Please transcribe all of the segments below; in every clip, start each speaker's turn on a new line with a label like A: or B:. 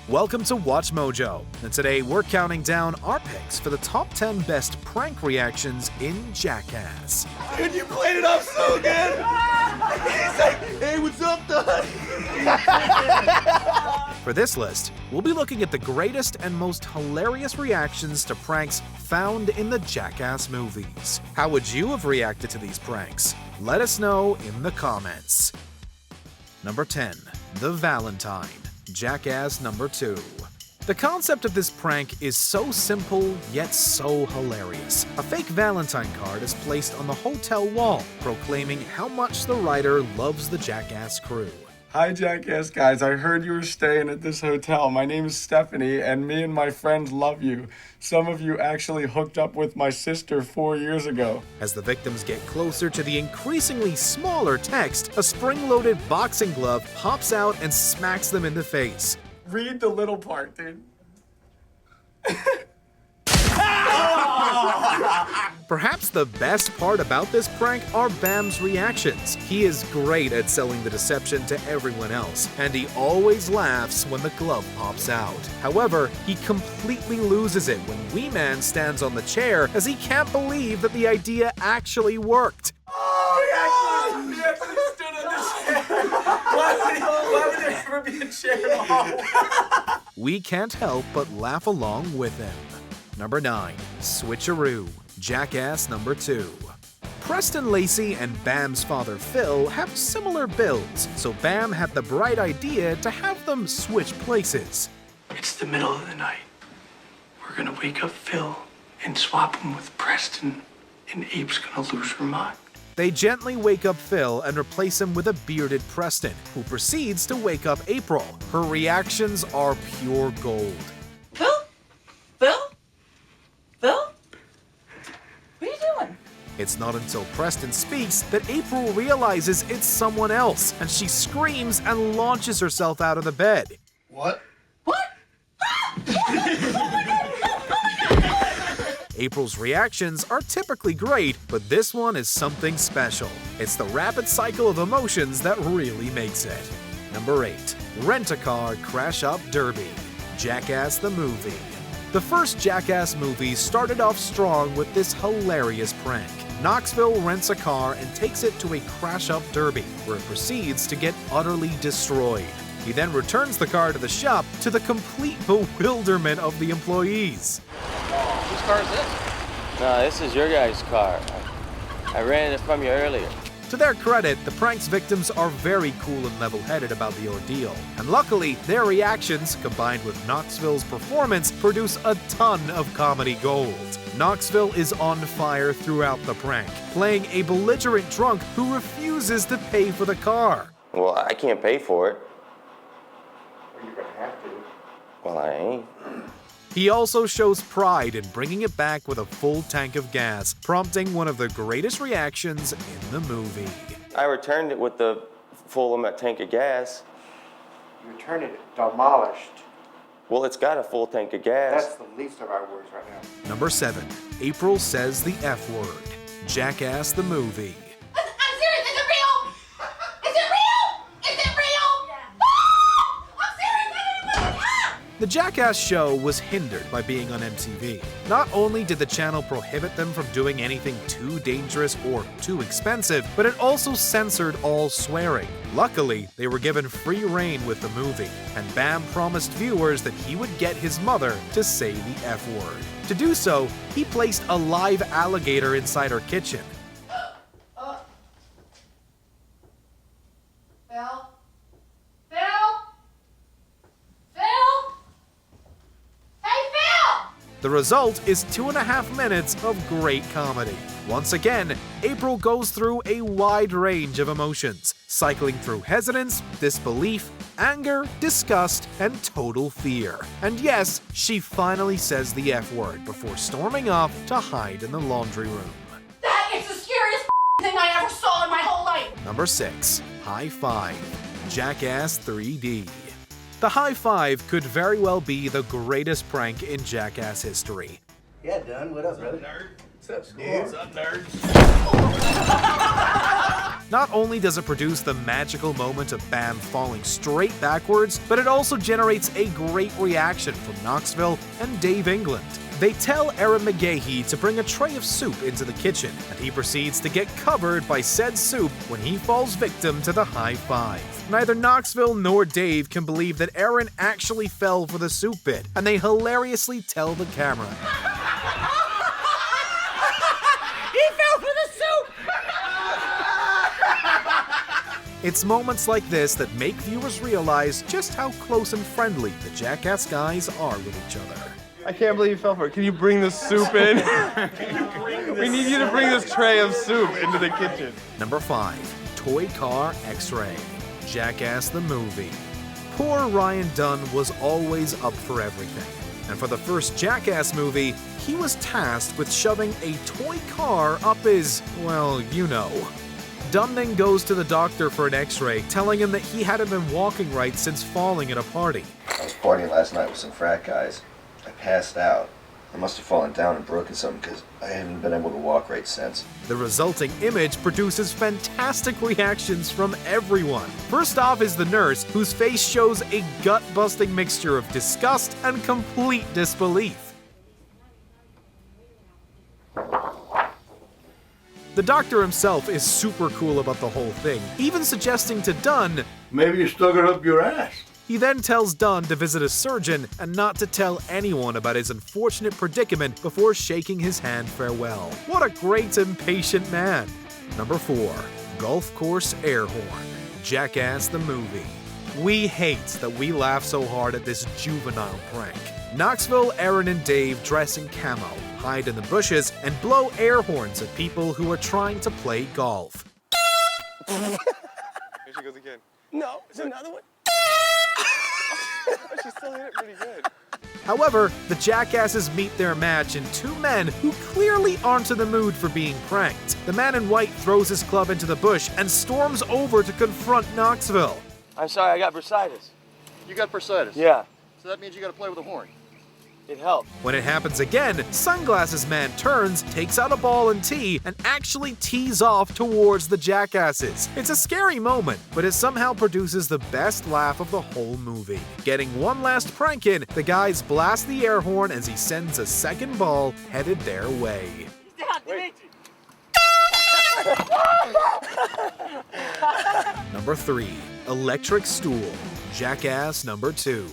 A: Welcome to Watch Mojo, and today we're counting down our picks for the top 10 best prank reactions in Jackass.
B: Dude, you played it off so good! He's like, hey, what's up, Dad?
A: For this list, we'll be looking at the greatest and most hilarious reactions to pranks found in the Jackass movies. How would you have reacted to these pranks? Let us know in the comments. Number 10. The Valentine. Jackass Number Two. The concept of this prank is so simple, yet so hilarious. A fake Valentine card is placed on the hotel wall, proclaiming how much the writer loves the Jackass crew.
B: Hi, Jackass guys. I heard you were staying at this hotel. My name is Stephanie, and me and my friends love you. Some of you actually hooked up with my sister 4 years ago.
A: As the victims get closer to the increasingly smaller text, a spring-loaded boxing glove pops out and smacks them in the face.
B: Read the little part, dude.
A: Perhaps the best part about this prank are Bam's reactions. He is great at selling the deception to everyone else, and he always laughs when the glove pops out. However, he completely loses it when Wee Man stands on the chair as he can't believe that the idea actually worked.
B: Oh, he actually stood on the chair. Why would there ever be a chair at all?
A: We can't help but laugh along with him. Number 9. Switcheroo. Jackass Number Two. Preston Lacey and Bam's father Phil have similar builds, so Bam had the bright idea to have them switch places.
C: It's the middle of the night. We're gonna wake up Phil and swap him with Preston, and Abe's gonna lose her mind.
A: They gently wake up Phil and replace him with a bearded Preston, who proceeds to wake up April. Her reactions are pure gold.
D: Phil? Phil? Phil? What are you doing?
A: It's not until Preston speaks that April realizes it's someone else, and she screams and launches herself out of the bed.
B: What?
D: What?
A: April's reactions are typically great, but this one is something special. It's the rapid cycle of emotions that really makes it. Number 8. Rent-A-Car Crash-Up Derby. Jackass the Movie. The first Jackass movie started off strong with this hilarious prank. Knoxville rents a car and takes it to a crash-up derby, where it proceeds to get utterly destroyed. He then returns the car to the shop to the complete bewilderment of the employees.
E: Whose car is this? No, this is your guy's car. I rented it from you earlier.
A: To their credit, the prank's victims are very cool and level-headed about the ordeal. And luckily, their reactions, combined with Knoxville's performance, produce a ton of comedy gold. Knoxville is on fire throughout the prank, playing a belligerent drunk who refuses to pay for the car.
E: Well, I can't pay for it.
B: Well, you're gonna have to.
E: Well, I ain't.
A: He also shows pride in bringing it back with a full tank of gas, prompting one of the greatest reactions in the movie.
E: I returned it with the full tank of gas.
F: You returned it demolished.
E: Well, it's got a full tank of gas.
F: That's the least of our worries right now.
A: Number 7. April Says the F Word. Jackass the Movie.
D: I'm serious. Is it real? Is it real? Is it real? Yeah. I'm serious.
A: The Jackass show was hindered by being on MTV. Not only did the channel prohibit them from doing anything too dangerous or too expensive, but it also censored all swearing. Luckily, they were given free rein with the movie, and Bam promised viewers that he would get his mother to say the F word. To do so, he placed a live alligator inside her kitchen.
D: Phil? Phil? Phil? Hey, Phil!
A: The result is 2.5 minutes of great comedy. Once again, April goes through a wide range of emotions, cycling through hesitance, disbelief, anger, disgust, and total fear. And yes, she finally says the F word before storming off to hide in the laundry room.
D: That is the scariest thing I ever saw in my whole life!
A: Number 6. High Five. Jackass 3D. The high five could very well be the greatest prank in Jackass history.
F: Yeah, done. What up, brother?
B: Nerd. What's up, dude? What's up, nerds?
A: Not only does it produce the magical moment of Bam falling straight backwards, but it also generates a great reaction from Knoxville and Dave England. They tell Aaron McGahee to bring a tray of soup into the kitchen, and he proceeds to get covered by said soup when he falls victim to the high five. Neither Knoxville nor Dave can believe that Aaron actually fell for the soup bit, and they hilariously tell the camera.
D: He fell for the soup!
A: It's moments like this that make viewers realize just how close and friendly the Jackass guys are with each other.
G: I can't believe you fell for it. Can you bring the soup in? We need you to bring this tray of soup into the kitchen.
A: Number 5. Toy Car X-Ray. Jackass the Movie. Poor Ryan Dunn was always up for everything. And for the first Jackass movie, he was tasked with shoving a toy car up his, well, you know. Dunn then goes to the doctor for an X-ray, telling him that he hadn't been walking right since falling at a party.
H: I was partying last night with some frat guys. I passed out. I must have fallen down and broken something because I haven't been able to walk right since.
A: The resulting image produces fantastic reactions from everyone. First off is the nurse, whose face shows a gut-busting mixture of disgust and complete disbelief. The doctor himself is super cool about the whole thing, even suggesting to Dunn,
I: "Maybe you stuck it up your ass."
A: He then tells Dunn to visit a surgeon and not to tell anyone about his unfortunate predicament before shaking his hand farewell. What a great and patient man. Number 4. Golf Course Air Horn. Jackass the Movie. We hate that we laugh so hard at this juvenile prank. Knoxville, Aaron, and Dave dress in camo, hide in the bushes, and blow air horns at people who are trying to play golf.
G: Here she goes again. No, it's another one. She still hit it pretty good.
A: However, the Jackasses meet their match in 2 men who clearly aren't in the mood for being pranked. The man in white throws his club into the bush and storms over to confront Knoxville.
E: I'm sorry, I got bursitis.
J: You got bursitis?
E: Yeah,
J: So that means you gotta play with a horn.
E: it helped.
A: When it happens again, Sunglasses Man turns, takes out a ball and tee, and actually tees off towards the Jackasses. It's a scary moment, but it somehow produces the best laugh of the whole movie. Getting one last prank in, the guys blast the air horn as he sends a second ball headed their way. Number 3. Electric Stool. Jackass Number 2.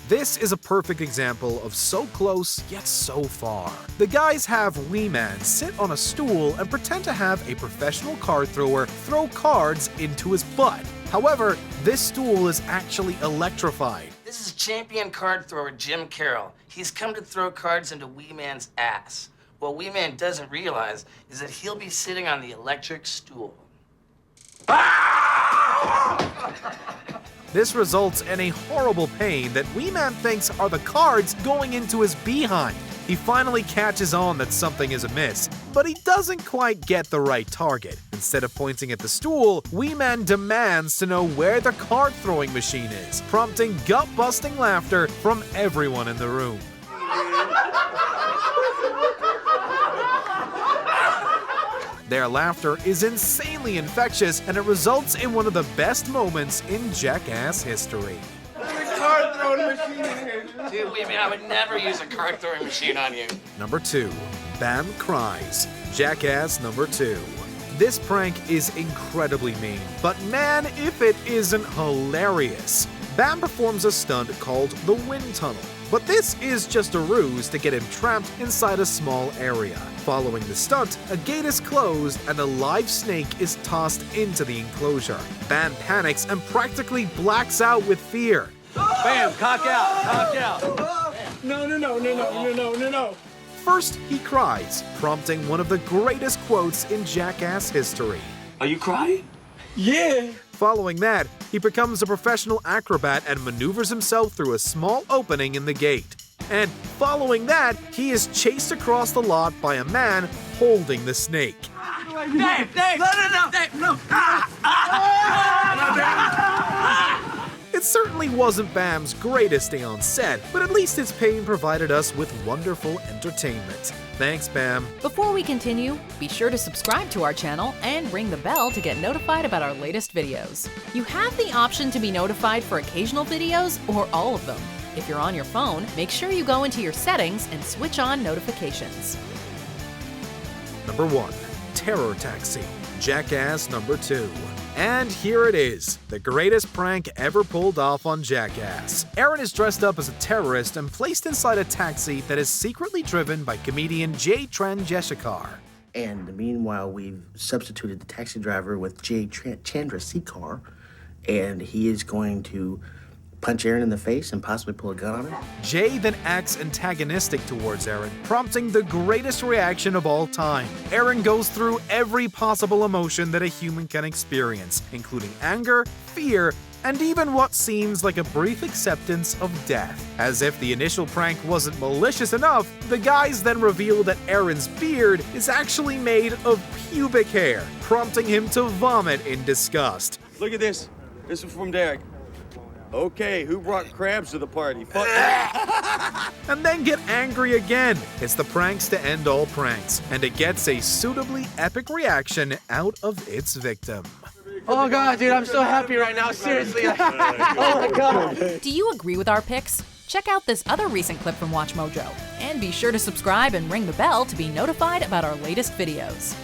A: This is a perfect example of so close, yet so far. The guys have Wee Man sit on a stool and pretend to have a professional card thrower throw cards into his butt. However, this stool is actually electrified.
K: This is champion card thrower Jim Carroll. He's come to throw cards into Wee Man's ass. What Wee Man doesn't realize is that he'll be sitting on the electric stool.
A: This results in a horrible pain that Wee Man thinks are the cards going into his behind. He finally catches on that something is amiss, but he doesn't quite get the right target. Instead of pointing at the stool, Wee Man demands to know where the card throwing machine is, prompting gut-busting laughter from everyone in the room. Their laughter is insanely infectious, and it results in one of the best moments in Jackass history.
G: Card throwing machine in here.
K: Dude, Wee Man, I would never use a card throwing machine on you.
A: Number 2. Bam Cries. Jackass Number 2. This prank is incredibly mean, but man, if it isn't hilarious. Bam performs a stunt called the Wind Tunnel, but this is just a ruse to get him trapped inside a small area. Following the stunt, a gate is closed and a live snake is tossed into the enclosure. Bam panics and practically blacks out with fear.
E: Bam, cock out.
I: No.
A: First, he cries, prompting one of the greatest quotes in Jackass history.
C: Are you crying?
I: Yeah.
A: Following that, he becomes a professional acrobat and maneuvers himself through a small opening in the gate. And following that, he is chased across the lot by a man holding the snake.
K: Dave! No!
A: It certainly wasn't Bam's greatest day on set, but at least his pain provided us with wonderful entertainment. Thanks, Bam.
L: Before we continue, be sure to subscribe to our channel and ring the bell to get notified about our latest videos. You have the option to be notified for occasional videos or all of them. If you're on your phone, make sure you go into your settings and switch on notifications.
A: Number 1. Terror Taxi, Jackass Number 2. And here it is, the greatest prank ever pulled off on Jackass. Aaron is dressed up as a terrorist and placed inside a taxi that is secretly driven by comedian Jay Chandrasekhar.
M: And meanwhile, we've substituted the taxi driver with Jay Chandrasekhar, and he is going to punch Aaron in the face and possibly pull a gun on him.
A: Jay then acts antagonistic towards Aaron, prompting the greatest reaction of all time. Aaron goes through every possible emotion that a human can experience, including anger, fear, and even what seems like a brief acceptance of death. As if the initial prank wasn't malicious enough, the guys then reveal that Aaron's beard is actually made of pubic hair, prompting him to vomit in disgust.
N: Look at this. This is from Derek. Okay, who brought crabs to the party? Fuck.
A: And then get angry again. It's the pranks to end all pranks, and it gets a suitably epic reaction out of its victim.
E: Oh God, dude, I'm so happy right now, seriously. Oh my God.
L: Do you agree with our picks? Check out this other recent clip from WatchMojo, and be sure to subscribe and ring the bell to be notified about our latest videos.